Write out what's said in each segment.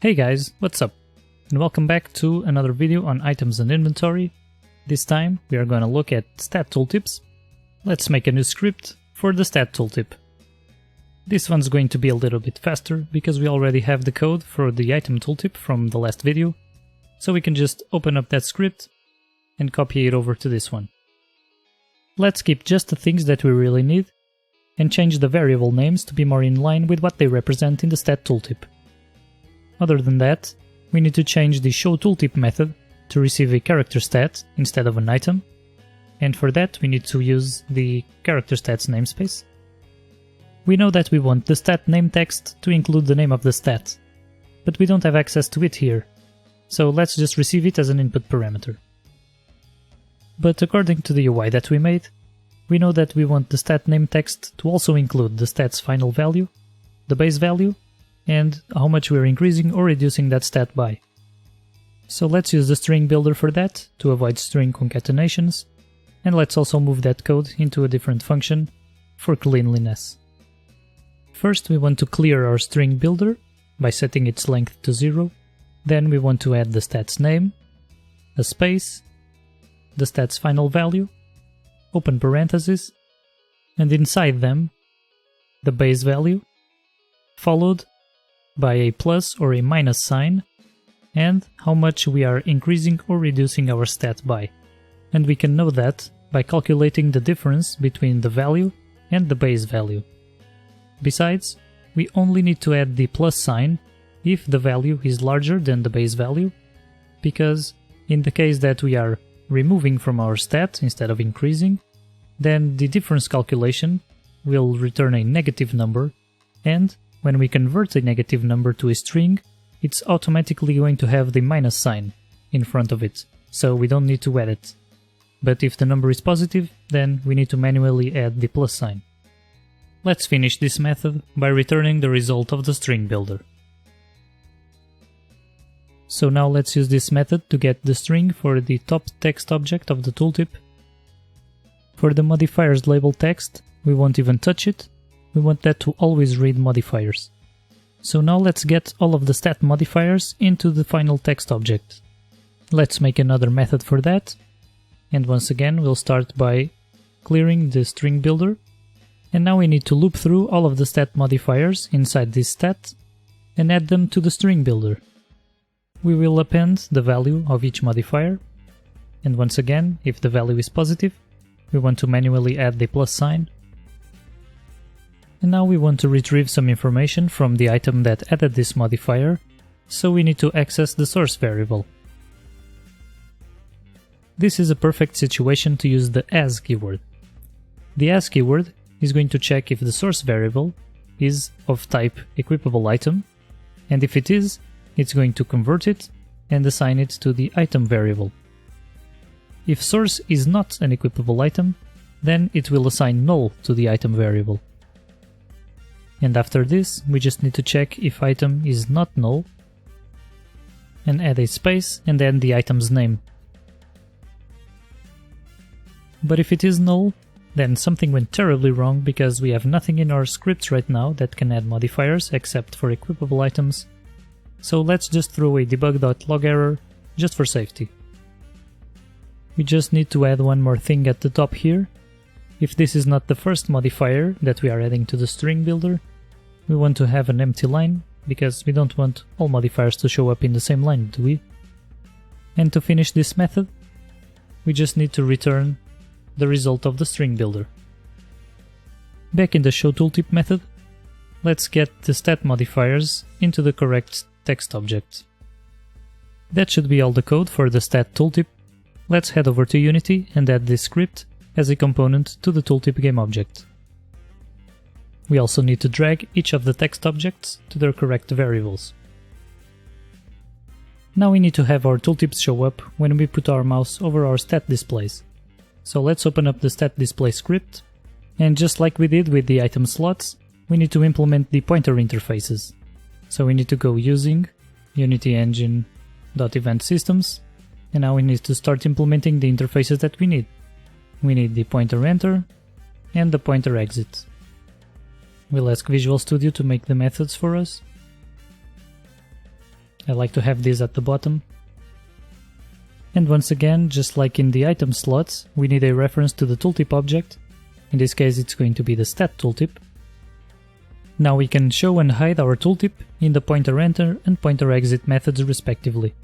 Hey guys, what's up? And welcome back to another video on items and inventory. This time we are going to look at StatTooltips. Let's make a new script for the StatTooltip. This one's going to be a little bit faster because we already have the code for the item tooltip from the last video. So we can just open up that script and copy it over to this one. Let's keep just the things that we really need and change the variable names to be more in line with what they represent in the StatTooltip. Other than that, we need to change the showTooltip method to receive a character stat instead of an item, and for that we need to use the character stats namespace. We know that we want the stat name text to include the name of the stat, but we don't have access to it here, so let's just receive it as an input parameter. But according to the UI that we made, we know that we want the stat name text to also include the stat's final value, the base value, and how much we're increasing or reducing that stat by. So let's use the string builder for that to avoid string concatenations, and let's also move that code into a different function for cleanliness. First we want to clear our string builder by setting its length to 0, then we want to add the stat's name, a space, the stat's final value, open parentheses, and inside them the base value, followed by a plus or a minus sign, and how much we are increasing or reducing our stat by. And we can know that by calculating the difference between the value and the base value. Besides, we only need to add the plus sign if the value is larger than the base value, because in the case that we are removing from our stat instead of increasing, then the difference calculation will return a negative number, and when we convert a negative number to a string, it's automatically going to have the minus sign in front of it, so we don't need to add it. But if the number is positive, then we need to manually add the plus sign. Let's finish this method by returning the result of the string builder. So now let's use this method to get the string for the top text object of the tooltip. For the modifiers label text, we won't even touch it. We want that to always read modifiers. So now let's get all of the stat modifiers into the final text object. Let's make another method for that, and once again we'll start by clearing the string builder, and now we need to loop through all of the stat modifiers inside this stat and add them to the string builder. We will append the value of each modifier, and once again, if the value is positive, we want to manually add the plus sign. And now we want to retrieve some information from the item that added this modifier, so we need to access the source variable. This is a perfect situation to use the as keyword. The as keyword is going to check if the source variable is of type equipable item, and if it is, it's going to convert it and assign it to the item variable. If source is not an equipable item, then it will assign null to the item variable. And after this, we just need to check if item is not null, and add a space and then the item's name. But if it is null, then something went terribly wrong because we have nothing in our scripts right now that can add modifiers except for equipable items. So let's just throw a debug.log error just for safety. We just need to add one more thing at the top here. If this is not the first modifier that we are adding to the string builder, we want to have an empty line, because we don't want all modifiers to show up in the same line, do we? And to finish this method, we just need to return the result of the string builder. Back in the showTooltip method, let's get the stat modifiers into the correct text object. That should be all the code for the StatTooltip. Let's head over to Unity and add this script as a component to the tooltip game object. We also need to drag each of the text objects to their correct variables. Now we need to have our tooltips show up when we put our mouse over our stat displays. So let's open up the stat display script, and just like we did with the item slots, we need to implement the pointer interfaces. So we need to go using Unity Engine.Event Systems, and now we need to start implementing the interfaces that we need. We need the pointer enter and the pointer exit. We'll ask Visual Studio to make the methods for us. I like to have this at the bottom. And once again, just like in the item slots, we need a reference to the tooltip object. In this case it's going to be the StatTooltip. Now we can show and hide our tooltip in the pointer enter and pointer exit methods respectively.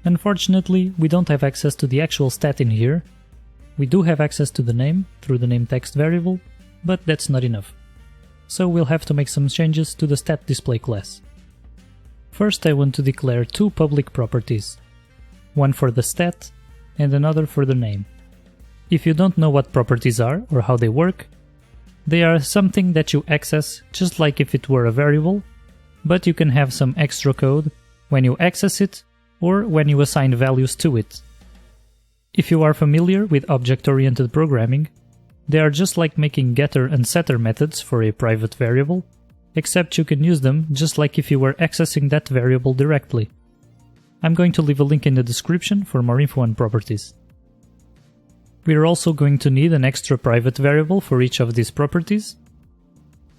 Unfortunately, we don't have access to the actual stat in here. We do have access to the name through the name text variable, but that's not enough. So we'll have to make some changes to the stat display class. First I want to declare two public properties, one for the stat and another for the name. If you don't know what properties are or how they work, they are something that you access just like if it were a variable, but you can have some extra code when you access it or when you assign values to it. If you are familiar with object-oriented programming, they are just like making getter and setter methods for a private variable, except you can use them just like if you were accessing that variable directly. I'm going to leave a link in the description for more info on properties. We are also going to need an extra private variable for each of these properties.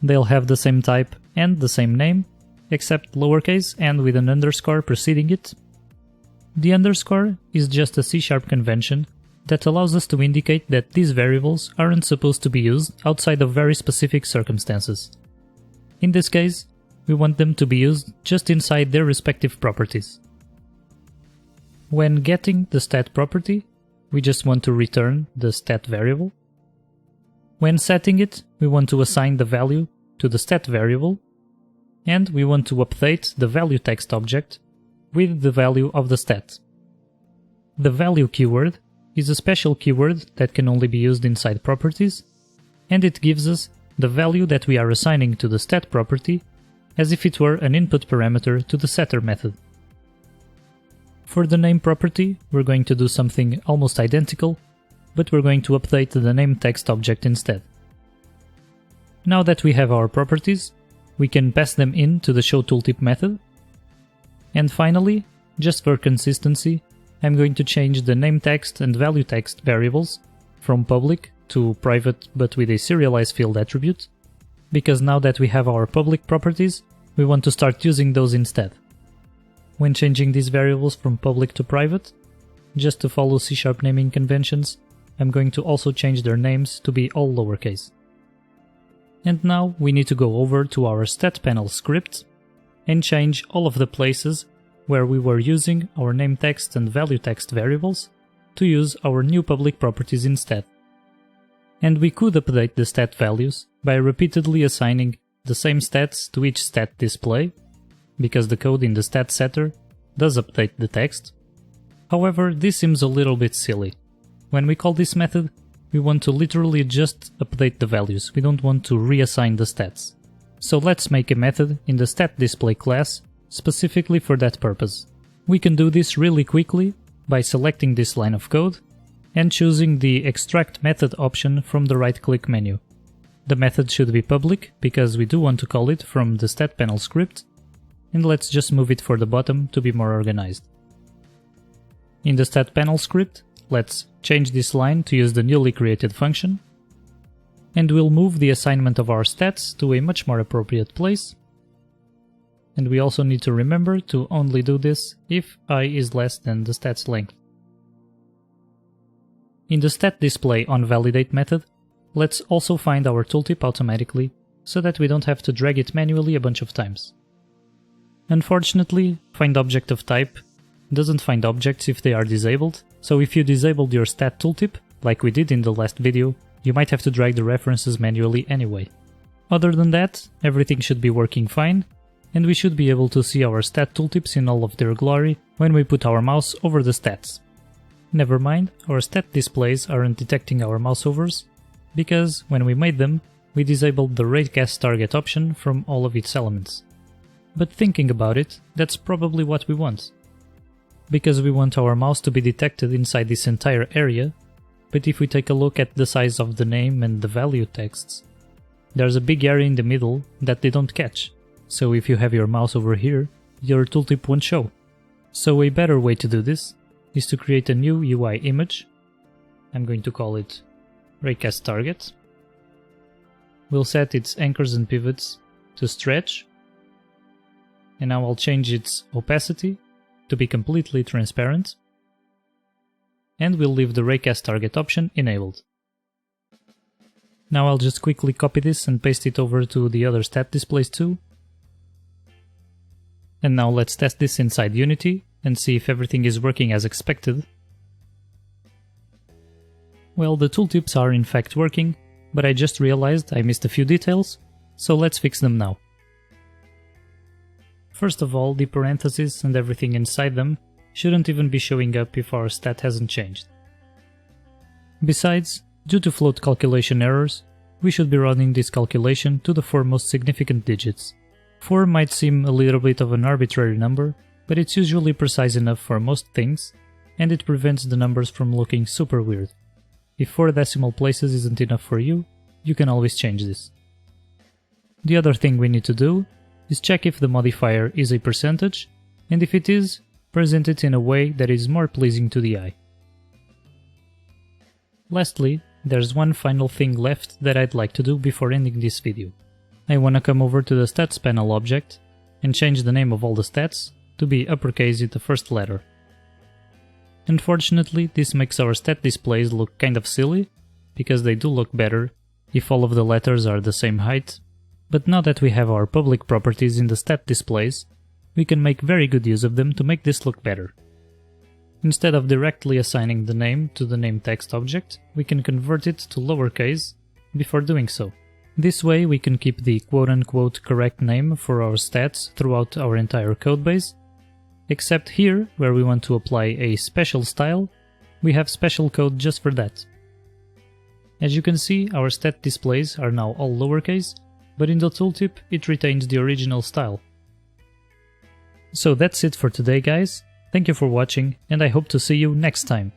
They'll have the same type and the same name, except lowercase and with an underscore preceding it. The underscore is just a C# convention that allows us to indicate that these variables aren't supposed to be used outside of very specific circumstances. In this case, we want them to be used just inside their respective properties. When getting the stat property, we just want to return the stat variable. When setting it, we want to assign the value to the stat variable, and we want to update the value text object with the value of the stat. The value keyword is a special keyword that can only be used inside properties, and it gives us the value that we are assigning to the stat property as if it were an input parameter to the setter method. For the name property, we're going to do something almost identical, but we're going to update the name text object instead. Now that we have our properties, we can pass them in to the showTooltip method. And finally, just for consistency, I'm going to change the name text and value text variables from public to private but with a serialized field attribute, because now that we have our public properties, we want to start using those instead. When changing these variables from public to private, just to follow C# naming conventions, I'm going to also change their names to be all lowercase. And now we need to go over to our stat panel script and change all of the places where we were using our name text and value text variables to use our new public properties instead. And we could update the stat values by repeatedly assigning the same stats to each stat display, because the code in the stat setter does update the text. However, this seems a little bit silly. When we call this method, we want to literally just update the values, we don't want to reassign the stats. So let's make a method in the StatDisplay class specifically for that purpose. We can do this really quickly by selecting this line of code and choosing the Extract Method option from the right-click menu. The method should be public because we do want to call it from the stat panel script, and let's just move it for the bottom to be more organized. In the stat panel script, let's change this line to use the newly created function, and we'll move the assignment of our stats to a much more appropriate place. And we also need to remember to only do this if I is less than the stats length. In the StatDisplayOnValidate method, let's also find our tooltip automatically so that we don't have to drag it manually a bunch of times. Unfortunately, findObjectOfType doesn't find objects if they are disabled, so if you disabled your StatTooltip, like we did in the last video, you might have to drag the references manually anyway. Other than that, everything should be working fine, and we should be able to see our StatTooltips in all of their glory when we put our mouse over the stats. Never mind, our stat displays aren't detecting our mouse overs, because when we made them, we disabled the raycast target option from all of its elements. But thinking about it, that's probably what we want. Because we want our mouse to be detected inside this entire area, but if we take a look at the size of the name and the value texts, there's a big area in the middle that they don't catch, so if you have your mouse over here, your tooltip won't show. So a better way to do this is to create a new UI image. I'm going to call it raycast target. We'll set its anchors and pivots to stretch, and now I'll change its opacity to be completely transparent, and we'll leave the raycast target option enabled. Now I'll just quickly copy this and paste it over to the other stat displays too. And now let's test this inside Unity and see if everything is working as expected. Well, the tooltips are in fact working, but I just realized I missed a few details, so let's fix them now. First of all, the parentheses and everything inside them shouldn't even be showing up if our stat hasn't changed. Besides, due to float calculation errors, we should be running this calculation to the 4 most significant digits. 4 might seem a little bit of an arbitrary number, but it's usually precise enough for most things, and it prevents the numbers from looking super weird. If 4 decimal places isn't enough for you, you can always change this. The other thing we need to do is check if the modifier is a percentage, and if it is, present it in a way that is more pleasing to the eye. Lastly, there's one final thing left that I'd like to do before ending this video. I wanna come over to the stats panel object and change the name of all the stats to be uppercase with the first letter. Unfortunately, this makes our stat displays look kind of silly, because they do look better if all of the letters are the same height, but now that we have our public properties in the stat displays, we can make very good use of them to make this look better. Instead of directly assigning the name to the name text object, we can convert it to lowercase before doing so. This way we can keep the quote-unquote correct name for our stats throughout our entire codebase, except here, where we want to apply a special style, we have special code just for that. As you can see, our stat displays are now all lowercase, but in the tooltip it retains the original style. So that's it for today, guys. Thank you for watching, and I hope to see you next time.